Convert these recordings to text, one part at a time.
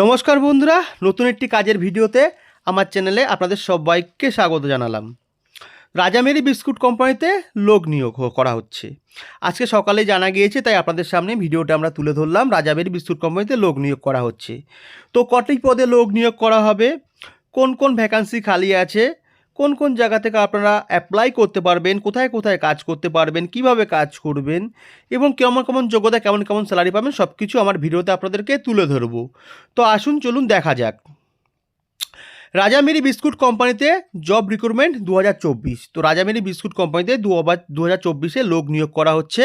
নমস্কার বন্ধুরা, নতুন একটি কাজের ভিডিওতে আমার চ্যানেলে আপনাদের সবাইকে স্বাগত জানালাম। রাজা মেরি বিস্কুট কোম্পানিতে লোক নিয়োগ করা হচ্ছে। আজকে সকালে জানা গিয়েছে, তাই আপনাদের সামনে ভিডিওটা আমরা তুলে ধরলাম। রাজা মেরি বিস্কুট কোম্পানিতে লোক নিয়োগ করা হচ্ছে। তো কটি পদে লোক নিয়োগ করা হবে, কোন কোন ভ্যাকান্সি খালি আছে, কোন কোন জায়গা থেকে আপনারা অ্যাপ্লাই করতে পারবেন, কোথায় কোথায় কাজ করতে পারবেন, কিভাবে কাজ করবেন এবং কেমন কেমন যোগ্যতা, কেমন কেমন স্যালারি পাবেন, সব কিছু আমার ভিডিওতে আপনাদেরকে তুলে ধরবো। তো আসুন চলুন দেখা যাক। রাজা মেরি বিস্কুট কোম্পানিতে জব রিক্রুটমেন্ট 2024। তো রাজা মেরি বিস্কুট কোম্পানিতে 2024-এ লোক নিয়োগ করা হচ্ছে,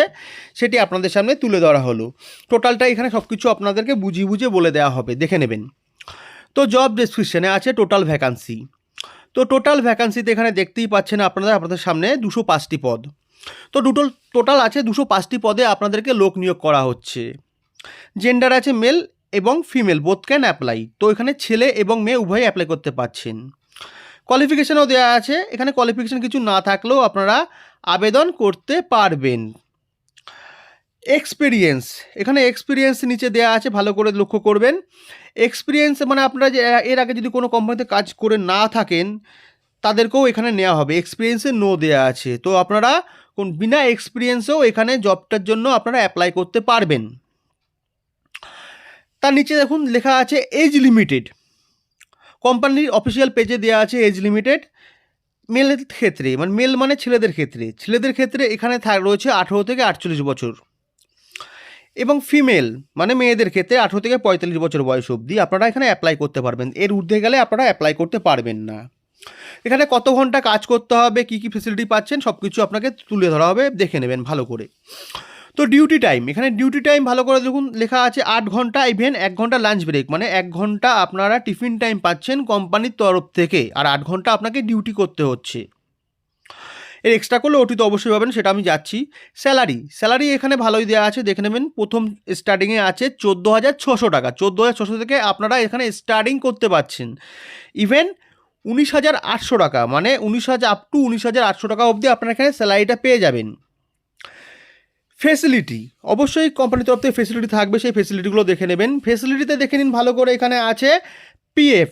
সেটি আপনাদের সামনে তুলে ধরা হলো। টোটালটা এখানে সব কিছু আপনাদেরকে বুঝিয়ে বুঝিয়ে বলে দেওয়া হবে, দেখে নেবেন। তো জব ডেসক্রিপশনে আছে টোটাল ভ্যাকান্সি। তো টোটাল ভ্যাকান্সিতে এখানে দেখতেই পাচ্ছেন আপনাদের সামনে 205টি পদ। তো টোটাল আছে 205টি পদে আপনাদেরকে লোক নিয়োগ করা হচ্ছে। জেন্ডার আছে মেল এবং ফিমেল, বোথ ক্যান অ্যাপ্লাই। তো এখানে ছেলে এবং মেয়ে উভয়ই অ্যাপ্লাই করতে পারছেন। কোয়ালিফিকেশানও দেওয়া আছে, এখানে কোয়ালিফিকেশান কিছু না থাকলেও আপনারা আবেদন করতে পারবেন। এক্সপিরিয়েন্স, এখানে এক্সপিরিয়েন্স নিচে দেওয়া আছে, ভালো করে লক্ষ্য করবেন। এক্সপিরিয়েন্স মানে আপনারা যে এর আগে যদি কোনো কোম্পানিতে কাজ করে না থাকেন তাদেরকেও এখানে নেওয়া হবে। এক্সপিরিয়েন্সে নো দেওয়া আছে, তো আপনারা বিনা এক্সপিরিয়েন্সেও এখানে জবটার জন্য আপনারা অ্যাপ্লাই করতে পারবেন। তার নিচে দেখুন লেখা আছে এজ লিমিটেড। কোম্পানির অফিসিয়াল পেজে দেওয়া আছে এজ লিমিটেড। মেলের ক্ষেত্রে মেল মানে ছেলেদের ক্ষেত্রে এখানে রয়েছে 18 থেকে 48 বছর, এবং ফিমেল মানে মেয়েদের ক্ষেত্রে 18 থেকে 45 বছর বয়স অবধি আপনারা এখানে অ্যাপ্লাই করতে পারবেন। এর ঊর্ধ্বে গেলে আপনারা অ্যাপ্লাই করতে পারবেন না। এখানে কত ঘন্টা কাজ করতে হবে, কী কী ফেসিলিটি পাচ্ছেন, সব কিছু আপনাকে তুলে ধরা হবে, দেখে নেবেন ভালো করে। তো ডিউটি টাইম, এখানে ডিউটি টাইম ভালো করে দেখুন লেখা আছে 8 ঘন্টা, ইভেন 1 ঘন্টা লাঞ্চ ব্রেক, মানে 1 ঘন্টা আপনারা টিফিন টাইম পাচ্ছেন কোম্পানির তরফ থেকে, আর 8 ঘন্টা আপনাকে ডিউটি করতে হচ্ছে। এর এক্সট্রা করলে ওটি তো অবশ্যই পাবেন, সেটা আমি যাচ্ছি। স্যালারি এখানে ভালোই দেওয়া আছে, দেখে নেবেন। প্রথম স্টার্টিংয়ে আছে 14,600 টাকা। 14,600 থেকে আপনারা এখানে স্টার্টিং করতে পারছেন। ইভেন 19,800 টাকা, মানে 19,800 টাকা অবধি আপনারা এখানে স্যালারিটা পেয়ে যাবেন। ফেসিলিটি, অবশ্যই কোম্পানির তরফ থেকে ফেসিলিটি থাকবে, সেই ফেসিলিটিগুলো দেখে নেবেন। ফেসিলিটিতে দেখে নিন ভালো করে, এখানে আছে পিএফ,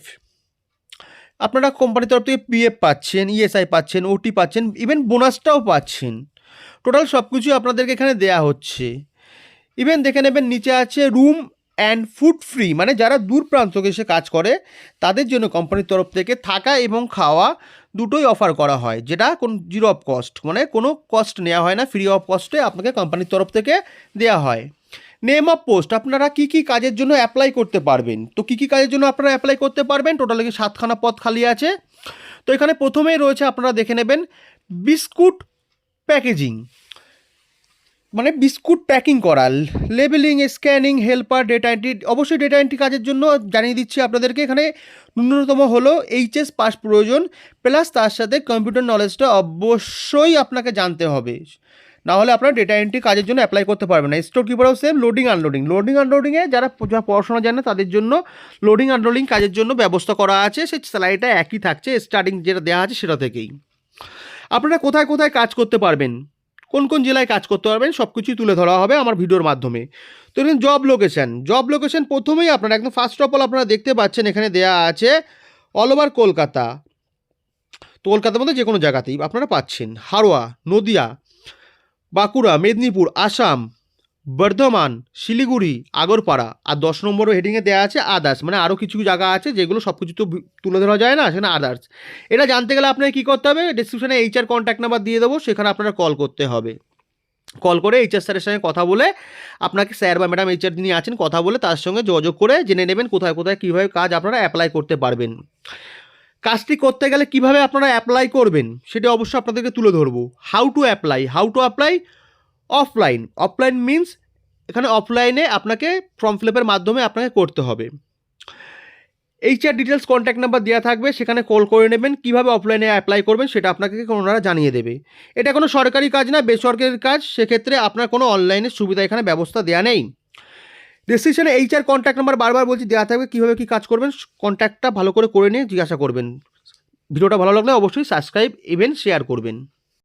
আপনারা কোম্পানির তরফ থেকে পিএফ পাচ্ছেন, ইএসআই পাচ্ছেন, ওটি পাচ্ছেন, ইভেন বোনাসটাও পাচ্ছেন। টোটাল সব কিছু আপনাদেরকে এখানে দেয়া হচ্ছে। ইভেন দেখে নেবেন নিচে আছে রুম অ্যান্ড ফুড ফ্রি, মানে যারা দূর প্রান্ত থেকে এসে কাজ করে তাদের জন্য কোম্পানির তরফ থেকে থাকা এবং খাওয়া দুটোই অফার করা হয়, যেটা কোনো জিরো অফ কস্ট, মানে কোনো কস্ট নেওয়া হয় না, ফ্রি অফ কস্টে আপনাকে কোম্পানির তরফ থেকে দেওয়া হয়। নেম অফ পোস্ট, আপনারা কী কী কাজের জন্য অ্যাপ্লাই করতে পারবেন। তো কী কী কাজের জন্য আপনারা অ্যাপ্লাই করতে পারবেন, টোটাল 7খানা পদ খালি আছে। তো এখানে প্রথমেই রয়েছে, আপনারা দেখে নেবেন, বিস্কুট প্যাকেজিং, মানে বিস্কুট প্যাকিং করা, labelling, scanning, helper, data entry. অবশ্যই ডেটা এন্ট্রি কাজের জন্য জানিয়ে দিচ্ছি আপনাদেরকে, এখানে ন্যূনতম হলো এইচএস পাস প্রয়োজন, প্লাস তার সাথে কম্পিউটার নলেজটা অবশ্যই আপনাকে জানতে হবে, না হলে আপনারা ডেটা এন্ট্রি কাজের জন্য অ্যাপ্লাই করতে পারবেন না। স্টোর কিপারও সেম, লোডিং আনলোডিংয়ে যারা পড়াশোনা জানে তাদের জন্য লোডিং আনলোডিং কাজের জন্য ব্যবস্থা করা আছে। সেই স্যালারিটা একই থাকছে, স্টার্টিং যেটা দেওয়া আছে সেটা থেকেই। আপনারা কোথায় কোথায় কাজ করতে পারবেন, কোন কোন জেলায় কাজ করতে পারবেন, সব কিছুই তুলে ধরা হবে আমার ভিডিওর মাধ্যমে। তো এখানে জব লোকেশন প্রথমেই আপনারা একদম ফার্স্ট অফ অল আপনারা দেখতে পাচ্ছেন এখানে দেয়া আছে অল ওভার কলকাতা। তো কলকাতার মধ্যে যে কোনো জায়গাতেই আপনারা পাচ্ছেন। হাওড়া, নদিয়া, বাঁকুড়া, মেদিনীপুর, আসাম, বর্ধমান, শিলিগুড়ি, আগরপাড়া, আর 10 নম্বরও হেডিংয়ে দেওয়া আছে আদার্স, মানে আরও কিছু জায়গা আছে যেগুলো সব কিছু তো তুলে ধরা যায় না, সেখানে আদার্স। এটা জানতে গেলে আপনাকে কী করতে হবে, ডিসক্রিপশানে এইচআর কন্ট্যাক্ট নাম্বার দিয়ে দেবো, সেখানে আপনারা কল করতে হবে। কল করে এইচআর স্যারের সঙ্গে কথা বলে, আপনাকে স্যার বা ম্যাডাম এইচআর যিনি আছেন কথা বলে তার সঙ্গে যোগাযোগ করে জেনে নেবেন কোথায় কোথায় কীভাবে কাজ আপনারা অ্যাপ্লাই করতে পারবেন। কাজটি করতে গেলে কিভাবে আপনারা অ্যাপ্লাই করবেন সেটা অবশ্যই আপনাদেরকে তুলে ধরবো। How to apply offline means এখানে অফলাইনে আপনাকে ফর্ম ফিল আপের মাধ্যমে আপনাকে করতে হবে। এইচআর ডিটেলস কন্ট্যাক্ট নাম্বার দেওয়া থাকবে, সেখানে কল করে নেবেন। কীভাবে অফলাইনে অ্যাপ্লাই করবেন সেটা আপনাকে ওনারা জানিয়ে দেবে। এটা কোনো সরকারি কাজ না, বেসরকারি কাজ, সেক্ষেত্রে আপনার কোনো অনলাইনের সুবিধা এখানে ব্যবস্থা দেওয়া নেই। ডেসক্রিপশনে এইচআর কন্ট্যাক্ট নাম্বার বারবার বলছি দেওয়া থাকবে, কীভাবে কী কাজ করবেন কন্ট্যাক্টটা ভালো করে নিয়ে জিজ্ঞাসা করবেন। ভিডিওটা ভালো লাগলে অবশ্যই সাবস্ক্রাইব ইভেন শেয়ার করবেন।